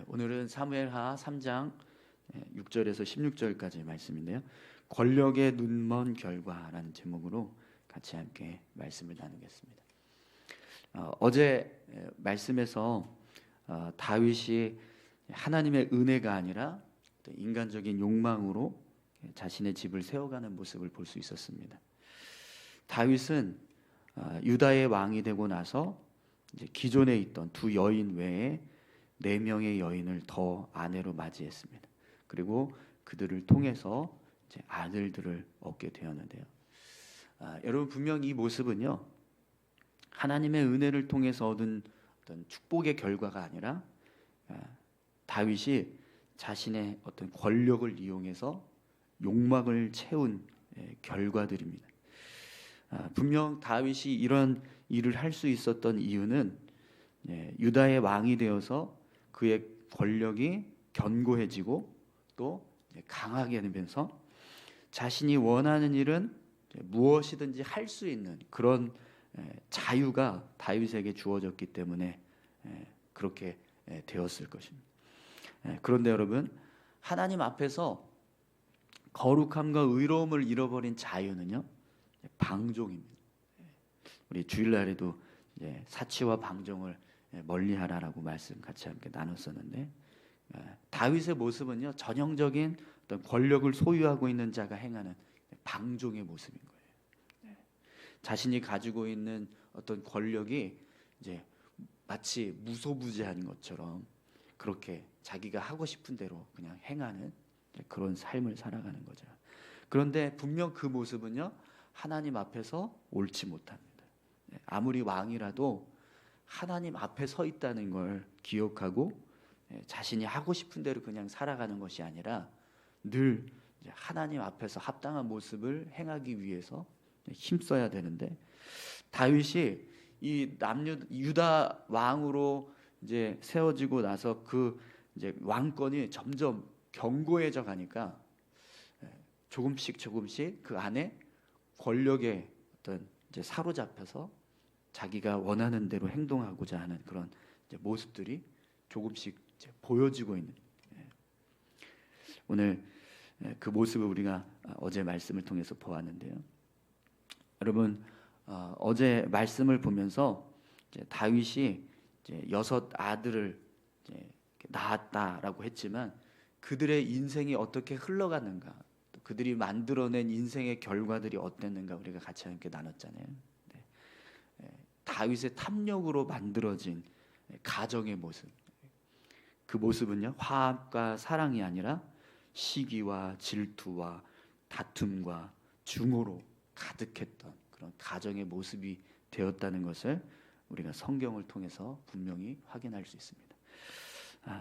오늘은 사무엘하 3장 6절에서 16절까지 말씀인데요. 권력의 눈먼 결과라는 제목으로 같이 함께 말씀을 나누겠습니다. 어제 말씀에서 다윗이 하나님의 은혜가 아니라 인간적인 욕망으로 자신의 집을 세워가는 모습을 볼 수 있었습니다. 다윗은 유다의 왕이 되고 나서 이제 기존에 있던 두 여인 외에 4명의 여인을 더 아내로 맞이했습니다. 그리고 그들을 통해서 이제 아들들을 얻게 되었는데요. 여러분 분명 이 모습은요, 하나님의 은혜를 통해서 얻은 어떤 축복의 결과가 아니라 다윗이 자신의 어떤 권력을 이용해서 욕망을 채운 결과들입니다. 분명 다윗이 이런 일을 할 수 있었던 이유는 유다의 왕이 되어서 그의 권력이 견고해지고 또 강하게 되면서 자신이 원하는 일은 무엇이든지 할 수 있는 그런 자유가 다윗에게 주어졌기 때문에 그렇게 되었을 것입니다. 그런데 여러분, 하나님 앞에서 거룩함과 의로움을 잃어버린 자유는요, 방종입니다. 우리 주일날에도 사치와 방종을 멀리하라라고 말씀 같이 함께 나눴었는데, 다윗의 모습은요, 전형적인 어떤 권력을 소유하고 있는 자가 행하는 방종의 모습인 거예요. 자신이 가지고 있는 어떤 권력이 이제 마치 무소부재한 것처럼 그렇게 자기가 하고 싶은 대로 그냥 행하는 그런 삶을 살아가는 거죠. 그런데 분명 그 모습은요, 하나님 앞에서 옳지 못합니다. 아무리 왕이라도 하나님 앞에 서 있다는 걸 기억하고 자신이 하고 싶은 대로 그냥 살아가는 것이 아니라 늘 하나님 앞에서 합당한 모습을 행하기 위해서 힘써야 되는데, 다윗이 이 유다 왕으로 이제 세워지고 나서 그 이제 왕권이 점점 견고해져 가니까 조금씩 그 안에 권력에 어떤 이제 사로잡혀서 자기가 원하는 대로 행동하고자 하는 그런 이제 모습들이 조금씩 이제 보여지고 있는, 오늘 그 모습을 우리가 어제 말씀을 통해서 보았는데요. 여러분, 어제 말씀을 보면서 이제 다윗이 이제 6 아들을 이제 낳았다라고 했지만 그들의 인생이 어떻게 흘러갔는가, 또 그들이 만들어낸 인생의 결과들이 어땠는가 우리가 같이 함께 나눴잖아요. 다윗의 탐욕으로 만들어진 가정의 모습, 그 모습은요, 화합과 사랑이 아니라 시기와 질투와 다툼과 증오로 가득했던 그런 가정의 모습이 되었다는 것을 우리가 성경을 통해서 분명히 확인할 수 있습니다.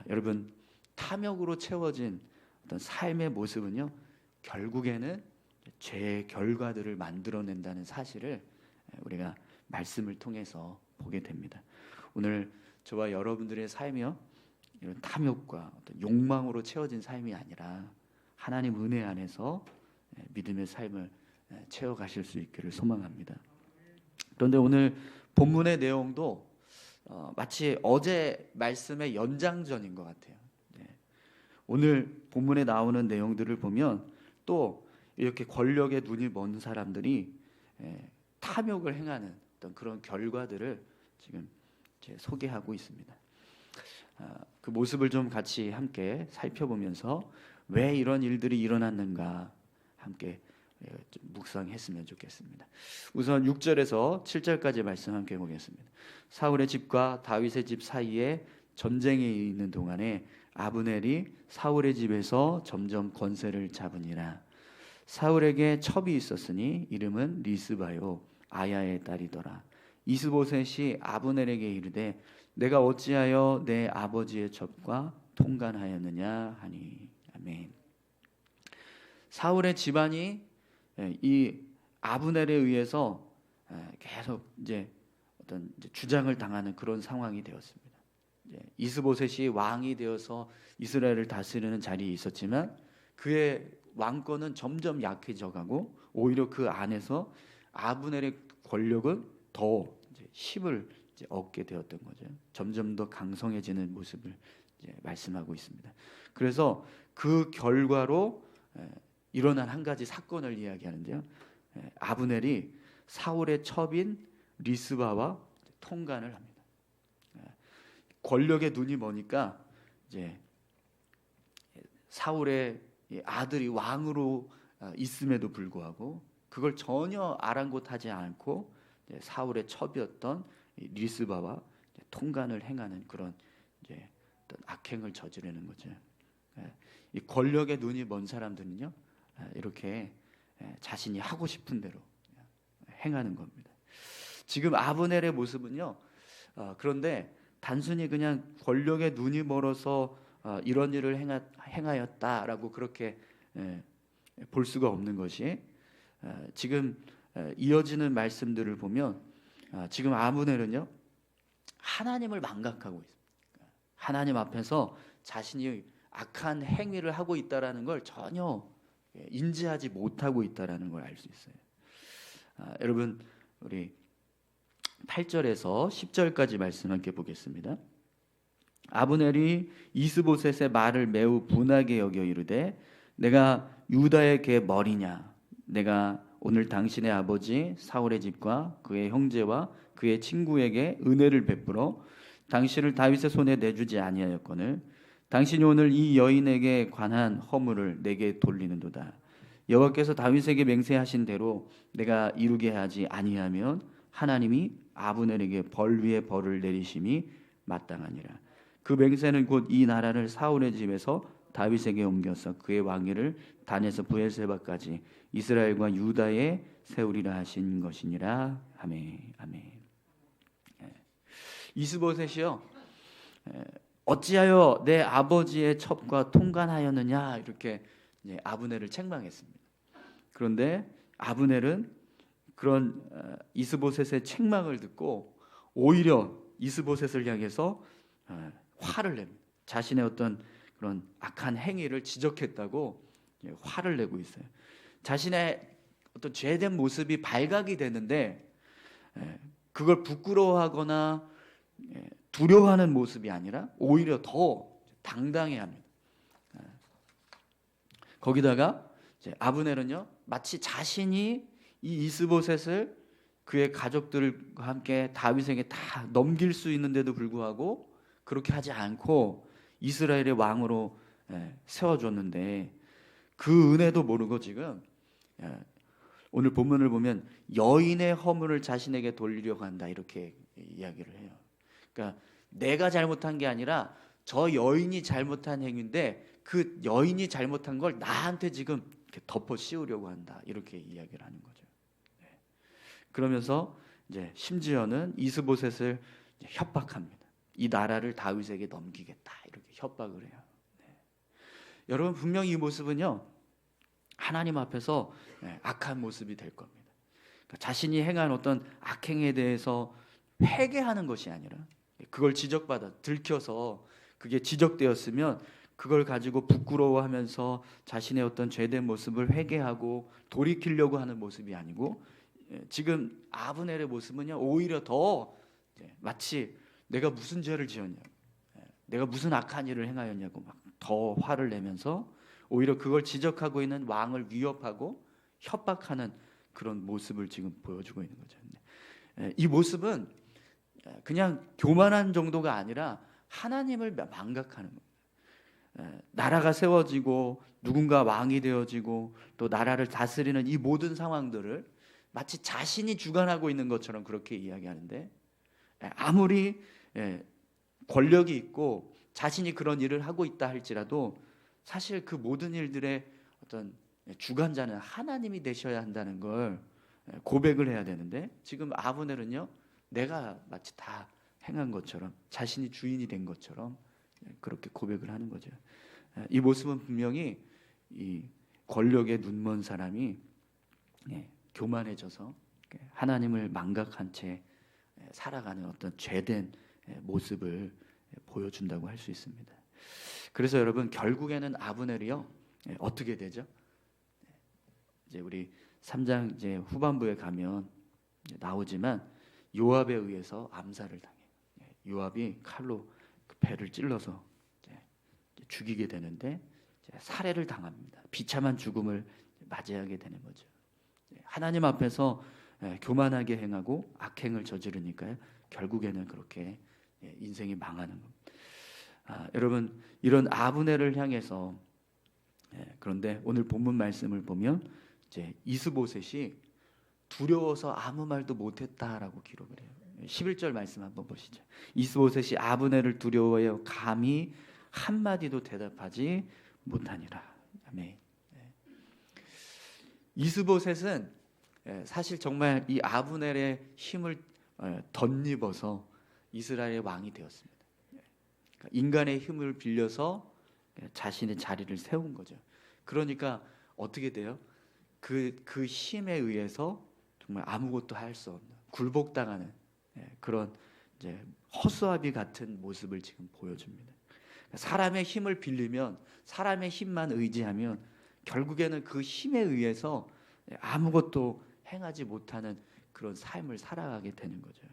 여러분, 탐욕으로 채워진 어떤 삶의 모습은요, 결국에는 죄의 결과들을 만들어낸다는 사실을 우리가 말씀을 통해서 보게 됩니다. 오늘 저와 여러분들의 삶이요, 이런 탐욕과 어떤 욕망으로 채워진 삶이 아니라 하나님 은혜 안에서 믿음의 삶을 채워가실 수 있기를 소망합니다. 그런데 오늘 본문의 내용도 마치 어제 말씀의 연장전인 것 같아요. 오늘 본문에 나오는 내용들을 보면 또 이렇게 권력에 눈이 먼 사람들이 탐욕을 행하는 어떤 그런 결과들을 지금 소개하고 있습니다. 그 모습을 좀 같이 함께 살펴보면서 왜 이런 일들이 일어났는가 함께 좀 묵상했으면 좋겠습니다. 우선 6절에서 7절까지 말씀 함께 보겠습니다. 사울의 집과 다윗의 집 사이에 전쟁이 있는 동안에 아브넬이 사울의 집에서 점점 권세를 잡으니라. 사울에게 첩이 있었으니 이름은 리스바요 아야의 딸이더라. 이스보셋이 아브넬에게 이르되 내가 어찌하여 내 아버지의 첩과 통간하였느냐 하니. 아멘. 사울의 집안이 이 아브넬에 의해서 계속 이제 어떤 주장을 당하는 그런 상황이 되었습니다. 이스보셋이 왕이 되어서 이스라엘을 다스리는 자리에 있었지만 그의 왕권은 점점 약해져가고 오히려 그 안에서 아브넬의 권력은 더 힘을 얻게 되었던 거죠. 점점 더 강성해지는 모습을 이제 말씀하고 있습니다. 그래서 그 결과로 일어난 한 가지 사건을 이야기하는데요. 아브넬이 사울의 첩인 리스바와 통간을 합니다. 권력의 눈이 머니까 이제 사울의 아들이 왕으로 있음에도 불구하고 그걸 전혀 아랑곳하지 않고 사울의 첩이었던 리스바와 통간을 행하는 그런 이제 어떤 악행을 저지르는 거죠. 이 권력의 눈이 먼 사람들은요, 이렇게 자신이 하고 싶은 대로 행하는 겁니다. 지금 아브넬의 모습은요, 그런데 단순히 그냥 권력의 눈이 멀어서 이런 일을 행하였다라고 그렇게 볼 수가 없는 것이, 지금 이어지는 말씀들을 보면 지금 아브넬은요, 하나님을 망각하고 있습니다. 하나님 앞에서 자신이 악한 행위를 하고 있다라는 걸 전혀 인지하지 못하고 있다라는 걸 알 수 있어요. 여러분, 우리 8절에서 10절까지 말씀 함께 보겠습니다. 아브넬이 이스보셋의 말을 매우 분하게 여겨 이르되 내가 유다의 개 머리냐, 내가 오늘 당신의 아버지 사울의 집과 그의 형제와 그의 친구에게 은혜를 베풀어 당신을 다윗의 손에 내주지 아니하였거늘 당신이 오늘 이 여인에게 관한 허물을 내게 돌리는도다. 여호와께서 다윗에게 맹세하신 대로 내가 이루게 하지 아니하면 하나님이 아브넬에게 벌 위에 벌을 내리심이 마땅하니라. 그 맹세는 곧 이 나라를 사울의 집에서 다윗에게 옮겨서 그의 왕위를 단에서 브엘세바까지 이스라엘과 유다에 세우리라 하신 것이니라. 아멘. 아멘. 이스보셋이요, 어찌하여 내 아버지의 첩과 통간하였느냐, 이렇게 아브넬을 책망했습니다. 그런데 아브넬은 그런 이스보셋의 책망을 듣고 오히려 이스보셋을 향해서 화를 냅니다. 자신의 어떤 그런 악한 행위를 지적했다고 화를 내고 있어요. 자신의 어떤 죄된 모습이 발각이 되는데 그걸 부끄러워하거나 두려워하는 모습이 아니라 오히려 더 당당해합니다. 거기다가 이제 아브넬은요, 마치 자신이 이 이스보셋을 그의 가족들과 함께 다윗에게 다 넘길 수 있는데도 불구하고 그렇게 하지 않고 이스라엘의 왕으로 세워줬는데 그 은혜도 모르고 지금 오늘 본문을 보면 여인의 허물을 자신에게 돌리려고 한다, 이렇게 이야기를 해요. 그러니까 내가 잘못한 게 아니라 저 여인이 잘못한 행위인데 그 여인이 잘못한 걸 나한테 지금 이렇게 덮어 씌우려고 한다, 이렇게 이야기를 하는 거죠. 그러면서 이제 심지어는 이스보셋을 협박합니다. 이 나라를 다윗에게 넘기겠다, 이렇게 협박을 해요. 여러분, 분명히 이 모습은요, 하나님 앞에서 악한 모습이 될 겁니다. 그러니까 자신이 행한 어떤 악행에 대해서 회개하는 것이 아니라 그걸 지적받아 들켜서 그게 지적되었으면 그걸 가지고 부끄러워하면서 자신의 어떤 죄된 모습을 회개하고 돌이키려고 하는 모습이 아니고, 지금 아브넬의 모습은요, 오히려 더 마치 내가 무슨 죄를 지었냐, 내가 무슨 악한 일을 행하였냐고 막 더 화를 내면서 오히려 그걸 지적하고 있는 왕을 위협하고 협박하는 그런 모습을 지금 보여주고 있는 거죠. 이 모습은 그냥 교만한 정도가 아니라 하나님을 망각하는 거예요. 나라가 세워지고 누군가 왕이 되어지고 또 나라를 다스리는 이 모든 상황들을 마치 자신이 주관하고 있는 것처럼 그렇게 이야기하는데, 아무리 권력이 있고 자신이 그런 일을 하고 있다 할지라도 사실 그 모든 일들의 어떤 주관자는 하나님이 되셔야 한다는 걸 고백을 해야 되는데, 지금 아브넬은요, 내가 마치 다 행한 것처럼 자신이 주인이 된 것처럼 그렇게 고백을 하는 거죠. 이 모습은 분명히 이 권력에 눈먼 사람이 교만해져서 하나님을 망각한 채 살아가는 어떤 죄된 모습을 보여준다고 할 수 있습니다. 그래서 여러분, 결국에는 아브넬이요, 어떻게 되죠? 이제 우리 3장 이제 후반부에 가면 나오지만 요압에 의해서 암살을 당해요. 요압이 칼로 그 배를 찔러서 죽이게 되는데 살해를 당합니다. 비참한 죽음을 맞이하게 되는 거죠. 하나님 앞에서 교만하게 행하고 악행을 저지르니까요. 결국에는 그렇게 인생이 망하는 겁니다. 여러분, 이런 아브넬을 향해서 그런데 오늘 본문 말씀을 보면 이제 이스보셋이 두려워서 아무 말도 못했다라고 기록을 해요. 11절 말씀 한번 보시죠. 이스보셋이 아브넬을 두려워하여 감히 한마디도 대답하지 못하니라. 아멘. 이스보셋은 사실 정말 이 아브넬의 힘을 덧입어서 이스라엘의 왕이 되었습니다. 그러니까 인간의 힘을 빌려서 자신의 자리를 세운 거죠. 그러니까 어떻게 돼요? 그 힘에 의해서 정말 아무것도 할 수 없는 굴복당하는 그런 이제 허수아비 같은 모습을 지금 보여줍니다. 사람의 힘을 빌리면, 사람의 힘만 의지하면 결국에는 그 힘에 의해서 아무것도 행하지 못하는 그런 삶을 살아가게 되는 거죠.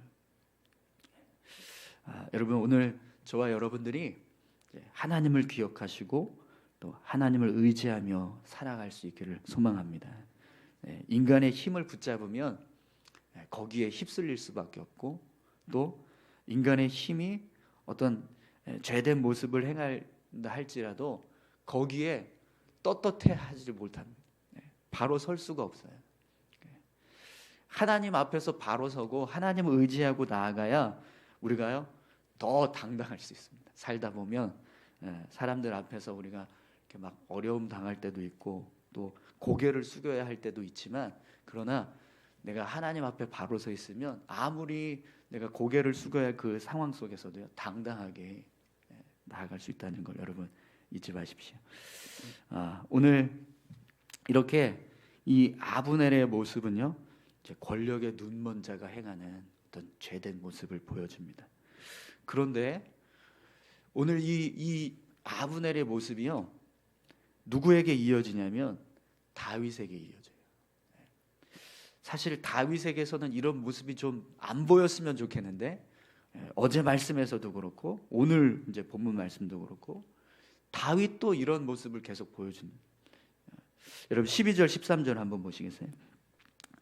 여러분, 오늘 저와 여러분들이 하나님을 기억하시고 또 하나님을 의지하며 살아갈 수 있기를 소망합니다. 인간의 힘을 붙잡으면 거기에 휩쓸릴 수밖에 없고, 또 인간의 힘이 어떤 죄된 모습을 행한다 할지라도 거기에 떳떳해하지 못합니다. 바로 설 수가 없어요. 하나님 앞에서 바로 서고 하나님을 의지하고 나아가야 우리가요 더 당당할 수 있습니다. 살다 보면 사람들 앞에서 우리가 이렇게 막 어려움 당할 때도 있고 또 고개를 숙여야 할 때도 있지만, 그러나 내가 하나님 앞에 바로 서 있으면 아무리 내가 고개를 숙여야 할 그 상황 속에서도요 당당하게 나아갈 수 있다는 걸 여러분 잊지 마십시오. 오늘 이렇게 이 아브넬의 모습은요 이제 권력의 눈먼 자가 행하는 어떤 죄된 모습을 보여줍니다. 그런데 오늘 이 아브넬의 모습이요 누구에게 이어지냐면 다윗에게 이어져요. 사실 다윗에게서는 이런 모습이 좀 안 보였으면 좋겠는데, 어제 말씀에서도 그렇고 오늘 이제 본문 말씀도 그렇고 다윗도 이런 모습을 계속 보여줍니다. 여러분 12절 13절 한번 보시겠어요?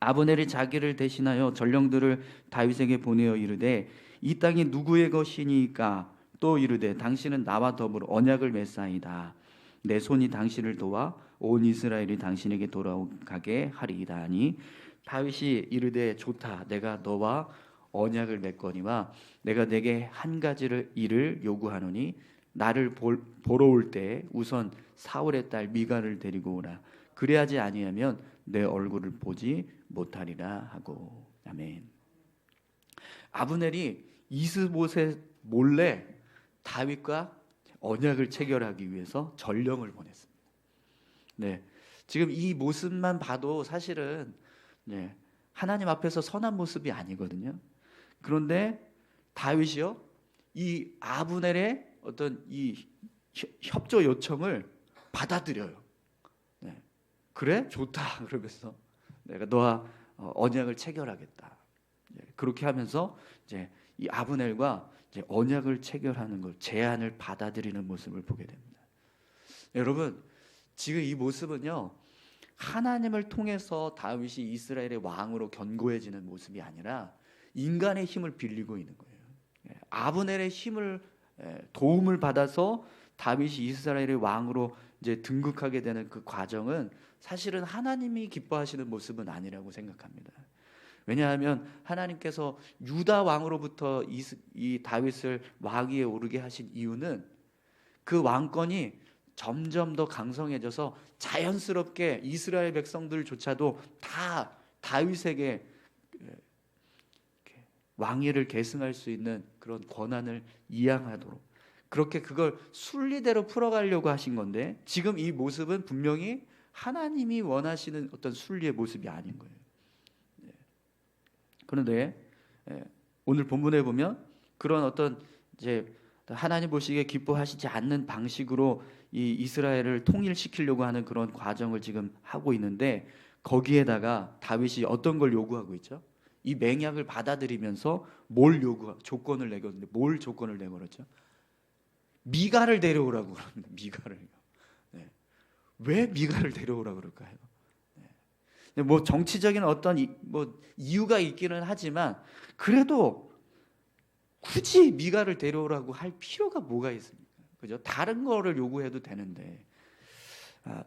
아브넬이 자기를 대신하여 전령들을 다윗에게 보내어 이르되 이 땅이 누구의 것이니까? 또 이르되 당신은 나와 더불어 언약을 맺사이다. 내 손이 당신을 도와 온 이스라엘이 당신에게 돌아가게 하리이다 하니, 다윗이 이르되 좋다. 내가 너와 언약을 맺거니와 내가 내게 한 가지를 일을 요구하노니 나를 보러 올 때 우선 사울의 딸 미갈을 데리고 오라. 그래야지 아니하면 내 얼굴을 보지 못하리라 하고. 아멘. 아브넬이 이스보셋 몰래 다윗과 언약을 체결하기 위해서 전령을 보냈습니다. 지금 이 모습만 봐도 사실은 하나님 앞에서 선한 모습이 아니거든요. 그런데 다윗이요 이 아브넬의 어떤 이 협조 요청을 받아들여요. 그래? 좋다. 그러면서 내가 너와 언약을 체결하겠다. 그렇게 하면서 이제 이 아브넬과 이제 언약을 체결하는 것, 제안을 받아들이는 모습을 보게 됩니다. 여러분, 지금 이 모습은요 하나님을 통해서 다윗이 이스라엘의 왕으로 견고해지는 모습이 아니라 인간의 힘을 빌리고 있는 거예요. 아브넬의 힘을 도움을 받아서 다윗이 이스라엘의 왕으로 이제 등극하게 되는 그 과정은 사실은 하나님이 기뻐하시는 모습은 아니라고 생각합니다. 왜냐하면 하나님께서 유다 왕으로부터 이 다윗을 왕위에 오르게 하신 이유는 그 왕권이 점점 더 강성해져서 자연스럽게 이스라엘 백성들조차도 다 다윗에게 왕위를 계승할 수 있는 그런 권한을 이양하도록, 그렇게 그걸 순리대로 풀어가려고 하신 건데, 지금 이 모습은 분명히 하나님이 원하시는 어떤 순리의 모습이 아닌 거예요. 그런데 오늘 본문에 보면 그런 어떤 이제 하나님 보시기에 기뻐하시지 않는 방식으로 이 이스라엘을 통일시키려고 하는 그런 과정을 지금 하고 있는데, 거기에다가 다윗이 어떤 걸 요구하고 있죠? 이 맹약을 받아들이면서 조건을 내걸었는데 뭘 조건을 내걸었죠? 미가를 데려오라고 그럽니다. 미가를. 네. 왜 미가를 데려오라고 그럴까요? 네. 뭐 정치적인 어떤 뭐 이유가 있기는 하지만 그래도 굳이 미가를 데려오라고 할 필요가 뭐가 있습니까? 그죠? 다른 거를 요구해도 되는데.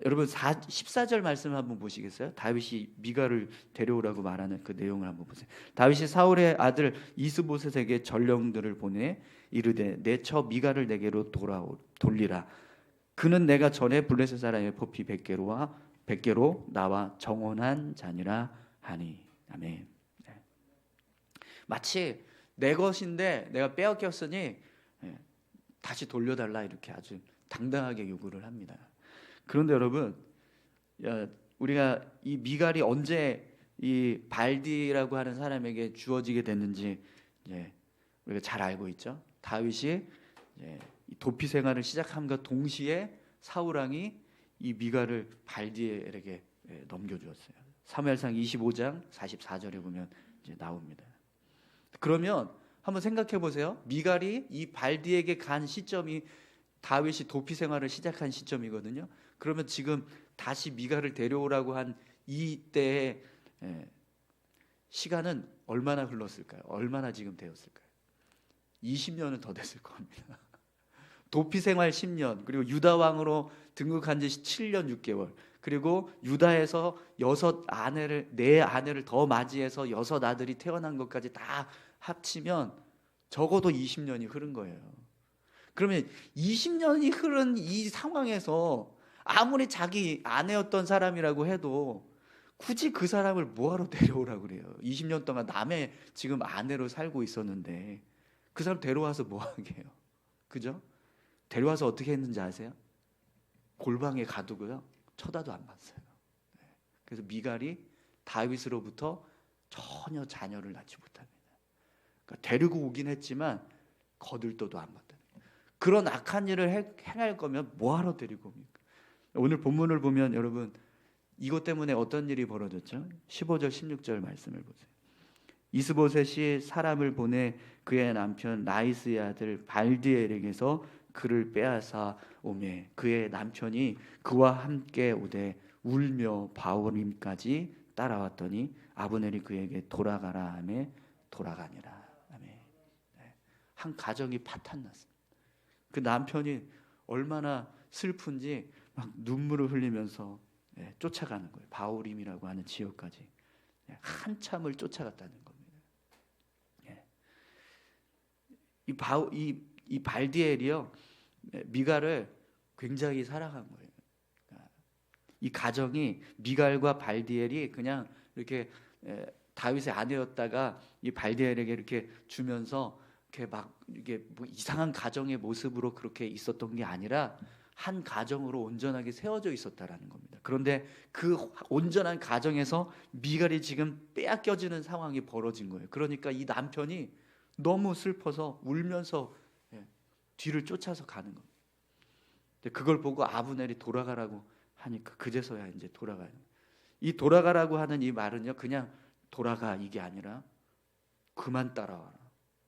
여러분 14절 말씀을 한번 보시겠어요? 다윗이 미가를 데려오라고 말하는 그 내용을 한번 보세요. 다윗이 사울의 아들 이스보셋에게 전령들을 보내 이르되 내 처 미가를 내게로 돌리라. 그는 내가 전에 블레셋 사람의 포피 100개로 나와 정혼한 자니라 하니. 아멘. 네. 마치 내 것인데 내가 빼앗겼으니 다시 돌려달라 이렇게 아주 당당하게 요구를 합니다. 그런데 여러분, 우리가 이 미갈이 언제 이 발디라고 하는 사람에게 주어지게 됐는지 우리가 잘 알고 있죠. 다윗이 도피 생활을 시작함과 동시에 사울 왕이 이 미갈을 발디에게 넘겨주었어요. 사무엘상 25장 44절에 보면 이제 나옵니다. 그러면 한번 생각해 보세요. 미갈이 이 발디에게 간 시점이 다윗이 도피 생활을 시작한 시점이거든요. 그러면 지금 다시 미갈을 데려오라고 한 이때의 시간은 얼마나 흘렀을까요? 얼마나 지금 되었을까요? 20년은 더 됐을 겁니다. 도피 생활 10년, 그리고 유다 왕으로 등극한 지 7년 6개월, 그리고 유다에서 4아내를 더 맞이해서 6아들이 태어난 것까지 다 합치면 적어도 20년이 흐른 거예요. 그러면 20년이 흐른 이 상황에서 아무리 자기 아내였던 사람이라고 해도 굳이 그 사람을 뭐하러 데려오라고 그래요. 20년 동안 남의 지금 아내로 살고 있었는데 그 사람 데려와서 뭐하게요. 그죠? 데려와서 어떻게 했는지 아세요? 골방에 가두고요, 쳐다도 안 봤어요. 그래서 미갈이 다윗으로부터 전혀 자녀를 낳지 못합니다. 그러니까 데리고 오긴 했지만 거들떠도 안 봤다. 그런 악한 일을 행할 거면 뭐하러 데리고 옵니까? 오늘 본문을 보면 여러분 이것 때문에 어떤 일이 벌어졌죠? 15절 16절 말씀을 보세요. 이스보셋이 사람을 보내 그의 남편 나이스의 아들 발디엘에게서 그를 빼앗아 오매 그의 남편이 그와 함께 오되 울며 바울임까지 따라왔더니 아브넬이 그에게 돌아가라 하매 돌아가니라. 아멘. 한 가정이 파탄났습니다. 그 남편이 얼마나 슬픈지 막 눈물을 흘리면서 쫓아가는 거예요. 바울임이라고 하는 지역까지 한참을 쫓아갔다는 겁니다. 이 발디엘이요, 미갈을 굉장히 사랑한 거예요. 이 가정이 미갈과 발디엘이 그냥 이렇게 다윗의 아내였다가 이 발디엘에게 이렇게 주면서 이렇게 막 이게 뭐 이상한 가정의 모습으로 그렇게 있었던 게 아니라 한 가정으로 온전하게 세워져 있었다라는 겁니다. 그런데 그 온전한 가정에서 미갈이 지금 빼앗겨지는 상황이 벌어진 거예요. 그러니까 이 남편이 너무 슬퍼서 울면서 뒤를 쫓아서 가는 겁니다. 그걸 보고 아브넬이 돌아가라고 하니까 그제서야 이제 돌아가요. 이 돌아가라고 하는 이 말은요, 그냥 돌아가 이게 아니라 그만 따라와라.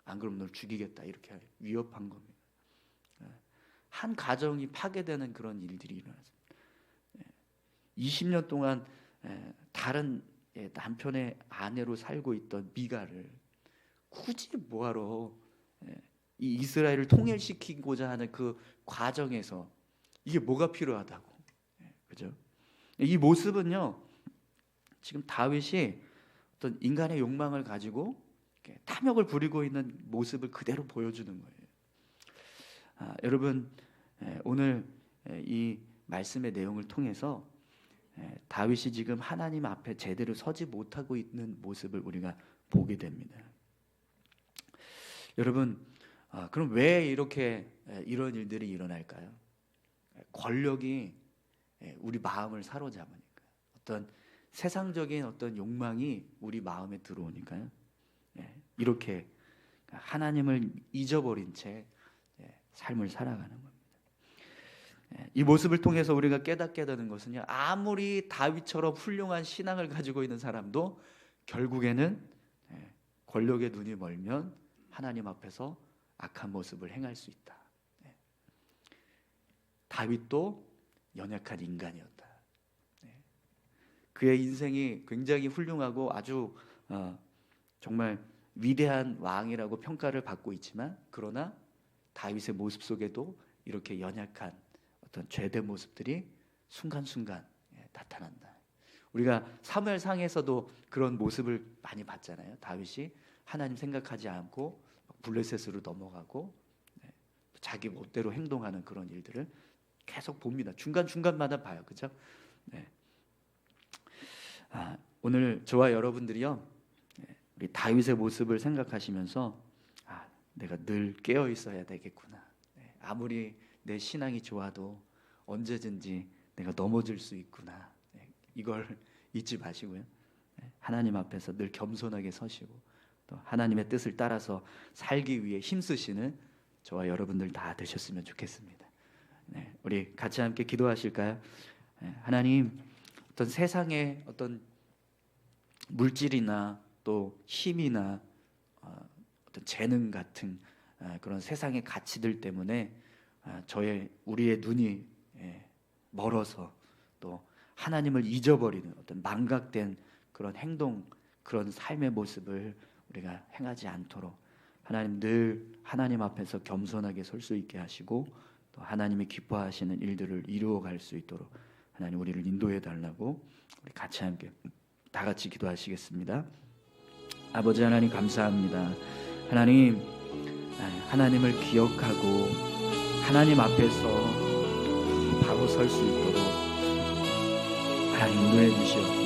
안 그러면 널 죽이겠다 이렇게 위협한 겁니다. 한 가정이 파괴되는 그런 일들이 일어났습니다. 20년 동안 다른 남편의 아내로 살고 있던 미갈을 굳이 뭐하러 이 이스라엘을 통일시키고자 하는 그 과정에서 이게 뭐가 필요하다고, 그죠? 이 모습은요, 지금 다윗이 어떤 인간의 욕망을 가지고 탐욕을 부리고 있는 모습을 그대로 보여주는 거예요. 여러분, 오늘 이 말씀의 내용을 통해서 다윗이 지금 하나님 앞에 제대로 서지 못하고 있는 모습을 우리가 보게 됩니다. 여러분, 그럼 왜 이렇게 이런 일들이 일어날까요? 권력이 우리 마음을 사로잡으니까, 어떤 세상적인 어떤 욕망이 우리 마음에 들어오니까요, 이렇게 하나님을 잊어버린 채 삶을 살아가는 겁니다. 이 모습을 통해서 우리가 깨닫게 되는 것은요, 아무리 다윗처럼 훌륭한 신앙을 가지고 있는 사람도 결국에는 권력의 눈이 멀면 하나님 앞에서 악한 모습을 행할 수 있다. 다윗도 연약한 인간이었다. 그의 인생이 굉장히 훌륭하고 아주 정말 위대한 왕이라고 평가를 받고 있지만, 그러나 다윗의 모습 속에도 이렇게 연약한 어떤 죄된 모습들이 순간순간 나타난다. 우리가 사무엘상에서도 그런 모습을 많이 봤잖아요. 다윗이 하나님 생각하지 않고 블레셋으로 넘어가고 자기 멋대로 행동하는 그런 일들을 계속 봅니다. 중간중간마다 봐요. 그죠? 네. 오늘 저와 여러분들이요, 우리 다윗의 모습을 생각하시면서 내가 늘 깨어 있어야 되겠구나. 아무리 내 신앙이 좋아도 언제든지 내가 넘어질 수 있구나. 이걸 잊지 마시고요. 하나님 앞에서 늘 겸손하게 서시고 또 하나님의 뜻을 따라서 살기 위해 힘쓰시는 저와 여러분들 다 되셨으면 좋겠습니다. 우리 같이 함께 기도하실까요? 하나님, 어떤 세상의 어떤 물질이나 또 힘이나 어떤 재능 같은 그런 세상의 가치들 때문에 우리의 눈이 멀어서 또 하나님을 잊어버리는 어떤 망각된 그런 행동, 그런 삶의 모습을 우리가 행하지 않도록 하나님 늘 하나님 앞에서 겸손하게 설 수 있게 하시고 또 하나님이 기뻐하시는 일들을 이루어갈 수 있도록 하나님 우리를 인도해 달라고 우리 같이 함께 다 같이 기도하시겠습니다. 아버지 하나님 감사합니다. 하나님, 하나님을 기억하고 하나님 앞에서 바로 설 수 있도록 하나님 인도해 주시옵소서.